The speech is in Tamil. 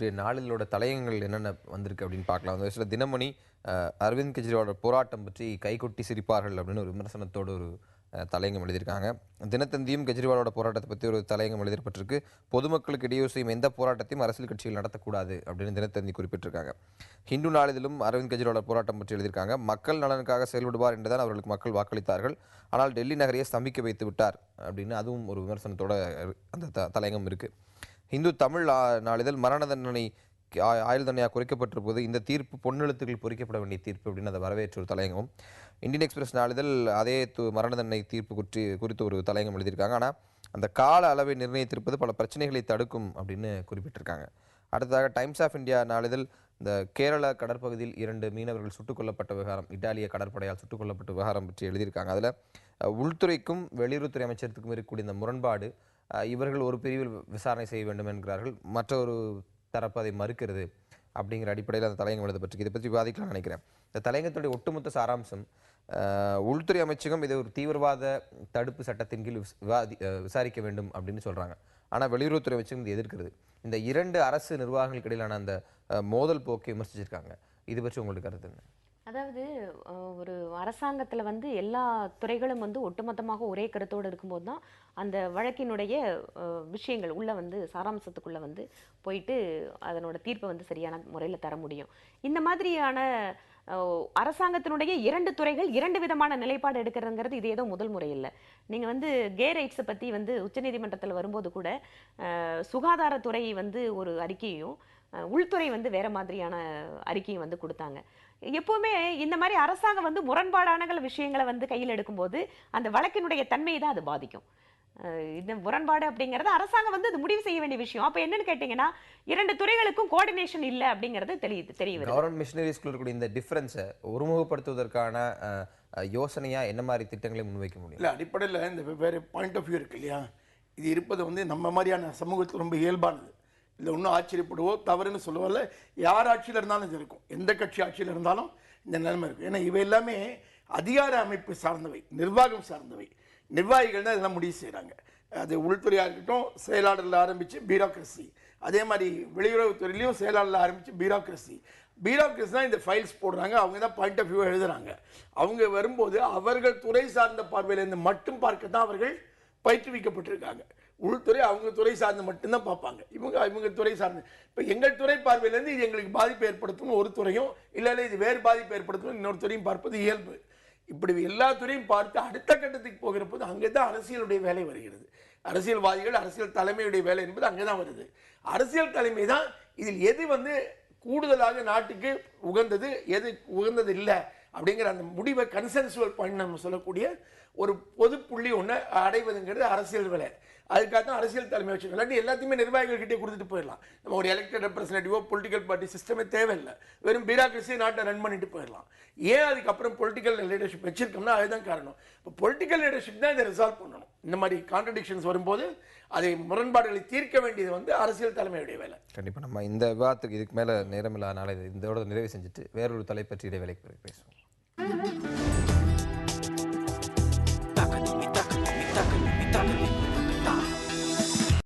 இன்றைய நாளிலோட தலையங்கள் என்னென்ன வந்திருக்கு அப்படின்னு பார்க்கலாம். அந்த வயசுல தினமணி அரவிந்த் கெஜ்ரிவாலோட போராட்டம் பற்றி கைகொட்டி சிரிப்பார்கள் அப்படின்னு ஒரு விமர்சனத்தோட ஒரு தலையங்கம் எழுதியிருக்காங்க. தினத்தந்தியும் கெஜ்ரிவாலோட போராட்டத்தை பற்றி ஒரு தலையங்கம் எழுதப்பட்டிருக்கு. பொதுமக்களுக்கு இடையூறு செய்யும் எந்த போராட்டத்தையும் அரசியல் கட்சிகள் நடத்தக்கூடாது அப்படின்னு தினத்தந்தி குறிப்பிட்டிருக்காங்க. ஹிந்து நாளிதழும் அரவிந்த் கெஜ்ரிவாலோட போராட்டம் பற்றி எழுதியிருக்காங்க. மக்கள் நலனுக்காக செயல்படுவார் என்றுதான் அவர்களுக்கு மக்கள் வாக்களித்தார்கள். ஆனால் டெல்லி நகரையே ஸ்தம்பிக்க வைத்து விட்டார் அப்படின்னு அதுவும் ஒரு விமர்சனத்தோட அந்த தலையங்கம் இருக்கு. இந்து தமிழ் நாளிதழ் மரண தண்டனை ஆயுள் தண்டனையாக குறைக்கப்பட்டிருப்பது இந்த தீர்ப்பு பொன்னெழுத்துக்கள் பொறிக்கப்பட வேண்டிய தீர்ப்பு அப்படின்னு அதை வரவேற்ற ஒரு தலையங்கம். இந்தியன் எக்ஸ்பிரஸ் நாளிதழ் அதே மரண தண்டனை தீர்ப்பு குறித்து ஒரு தலையங்கம் எழுதியிருக்காங்க. ஆனால் அந்த கால அளவை நிர்ணயித்திருப்பது பல பிரச்சனைகளை தடுக்கும் அப்படின்னு குறிப்பிட்டிருக்காங்க. அடுத்ததாக டைம்ஸ் ஆஃப் இந்தியா நாளிதழ் இந்த கேரள கடற்பகுதியில் 2 மீனவர்கள் சுட்டுக் கொல்லப்பட்ட விவகாரம், இத்தாலிய கடற்படையால் சுட்டுக் கொல்லப்பட்ட விவகாரம் பற்றி எழுதியிருக்காங்க. அதில் உள்துறைக்கும் வெளியுறவுத்துறை அமைச்சருக்கும் இருக்கக்கூடிய இந்த முரண்பாடு, இவர்கள் ஒரு பிரிவில் விசாரணை செய்ய வேண்டும் என்கிறார்கள், மற்றொரு தரப்பு அதை மறுக்கிறது அப்படிங்கிற அடிப்படையில் அந்த தலையங்கம் எழுதப்பட்டிருக்கு. இதை பற்றி விவாதிக்கலாம்னு நினைக்கிறேன். இந்த தலையங்கத்துடைய ஒட்டுமொத்த சாராம்சம், உள்துறை அமைச்சகம் இதை ஒரு தீவிரவாத தடுப்பு சட்டத்தின் கீழ் விசாரிக்க வேண்டும் அப்படின்னு சொல்றாங்க. ஆனால் வெளியுறவுத்துறை அமைச்சகம் இது எதிர்க்கிறது. இந்த 2 அரசு நிர்வாகங்களுக்கு இடையிலான அந்த மோதல் போக்கை விமர்சிச்சிருக்காங்க. இது பற்றி உங்களுக்கு கருத்து என்ன? அதாவது ஒரு அரசாங்கத்தில் வந்து எல்லா துறைகளும் வந்து ஒட்டுமொத்தமாக ஒரே கருத்தோடு இருக்கும்போது தான் அந்த வழக்கினுடைய விஷயங்கள் உள்ள வந்து சாராம்சத்துக்குள்ள வந்து போயிட்டு அதனோட தீர்ப்பை வந்து சரியான முறையில் தர முடியும். இந்த மாதிரியான அரசாங்கத்தினுடைய 2 துறைகள் 2 விதமான நிலைப்பாடு எடுக்கிறதுங்கிறது இது ஏதோ முதல் முறை இல்லை. நீங்கள் வந்து கே ரைட்ஸை பற்றி வந்து உச்சநீதிமன்றத்தில் வரும்போது கூட சுகாதாரத்துறை வந்து ஒரு அறிக்கையும் உள்துறை வந்து வேற மாதிரியான அறிக்கையும் வந்து கொடுத்தாங்க. எப்பவுமே இந்த மாதிரி அரசாங்கம் வந்து முரண்பாடான விஷயங்களை வந்து கையில் எடுக்கும்போது அந்த வழக்கினுடைய தன்மையை தான் அது பாதிக்கும். இந்த முரண்பாடு அப்படிங்கறது அரசாங்கம் வந்து அது முடிவு செய்ய வேண்டிய விஷயம். அப்ப என்னன்னு கேட்டீங்கன்னா 2 துறைகளுக்கும் கோஆர்டினேஷன் இல்ல அப்படிங்கறது தெரியுது. கவர்மெண்ட் மிஷனரிஸ்க்குள்ள இருக்கக்கூடிய இந்த டிஃபரன்ஸை ஒருமுகப்படுத்துவதற்கான யோசனையா என்ன மாதிரி திட்டங்களை முன்வைக்க முடியும்? இல்லை, அடிப்படையில் இந்த வெவ்வேறு பாயிண்ட் ஆஃப் வியூ இருக்கு இல்லையா, இது இருப்பது வந்து நம்ம மாதிரியான சமூகத்தில் ரொம்ப இயல்பானது. இல்லை ஒன்றும் ஆச்சரியப்படுவோ தவறுன்னு சொல்லுவோம்ல, யார் ஆட்சியில் இருந்தாலும் இது இருக்கும், எந்த கட்சி ஆட்சியில் இருந்தாலும் இந்த நிலைமை இருக்கும். ஏன்னா இவை எல்லாமே அதிகார அமைப்பு சார்ந்தவை, நிர்வாகம் சார்ந்தவை. நிர்வாகிகள் தான் இதெல்லாம் முடிவு செய்கிறாங்க. அது உள்துறையாக இருக்கட்டும், செயலாளரில் ஆரம்பித்து பியூரோக்ரஸி, அதே மாதிரி வெளியுறவுத்துறையிலையும் செயலாளரில் ஆரம்பித்து பியூரோக்ரஸி தான் இந்த ஃபைல்ஸ் போடுறாங்க. அவங்க தான் பாயிண்ட் ஆஃப் வியூ எழுதுகிறாங்க. அவங்க வரும்போது அவர்கள் துறை சார்ந்த பார்வையிலேருந்து மட்டும் பார்க்க தான் அவர்கள் பயிற்றுவிக்கப்பட்டிருக்காங்க. உள்துறை அவங்க துறை சார்ந்து மட்டும்தான் பார்ப்பாங்க. இவங்க துறை சார்ந்து, இப்போ எங்கள் துறை பார்வையிலேருந்து இது எங்களுக்கு பாதிப்பு ஏற்படுத்தணும் ஒரு துறையும், இல்லை இது வேறு பாதிப்பு ஏற்படுத்தணும் இன்னொரு துறையும் பார்ப்பது இயல்பு. இப்படி எல்லா துறையும் பார்த்து அடுத்த கட்டத்துக்கு போகிற போது அங்கே தான் அரசியலுடைய வேலை வருகிறது. அரசியல்வாதிகள், அரசியல் தலைமையுடைய வேலை என்பது அங்கே தான் வருது. அரசியல் தலைமை தான் இதில் எது வந்து கூடுதலாக நாட்டுக்கு உகந்தது, எது உகந்தது இல்லை அப்படிங்கிற அந்த முடிவை கன்சென்சுவல் பாயிண்ட் நம்ம சொல்லக்கூடிய ஒரு பொது புள்ளி ஒன்று அடைவதுங்கிறது அரசியல் வேலை. அதுக்காக தான் அரசியல் தலைமை வச்சுக்கணும். இல்லாட்டி எல்லாத்தையுமே நிர்வாகிகள்கிட்டே கொடுத்துட்டு போயிடலாம். நம்ம ஒரு எலெக்டட் ரெப்ரஸன்டேட்டிவோ பொலிட்டிக்கல் பார்ட்டி சிஸ்டமே தேவையில்லை. வெறும் பியூரோக்ரஸியை நாட்டை ரன் பண்ணிட்டு போயிடலாம். ஏன் அதுக்கப்புறம் பொலிட்டிக்கல் லீடர்ஷிப் வச்சிருக்கோம்னா அதுதான் காரணம். இப்போ பொலிட்டிக்கல் லீடர்ஷிப் தான் இதை ரிசால்வ் பண்ணணும். இந்த மாதிரி கான்ட்ரடிக்ஷன்ஸ் வரும்போது அதை முரண்பாடுகளை தீர்க்க வேண்டியது வந்து அரசியல் தலைமையுடைய வேலை. கண்டிப்பாக நம்ம இந்த விவாதத்துக்கு இதுக்கு மேலே நேரம் இல்லாதனால இதோட நிறைவு செஞ்சுட்டு வேறொரு தலை பற்றி இடைவேளைக்கு பிறகு பேசுவோம்.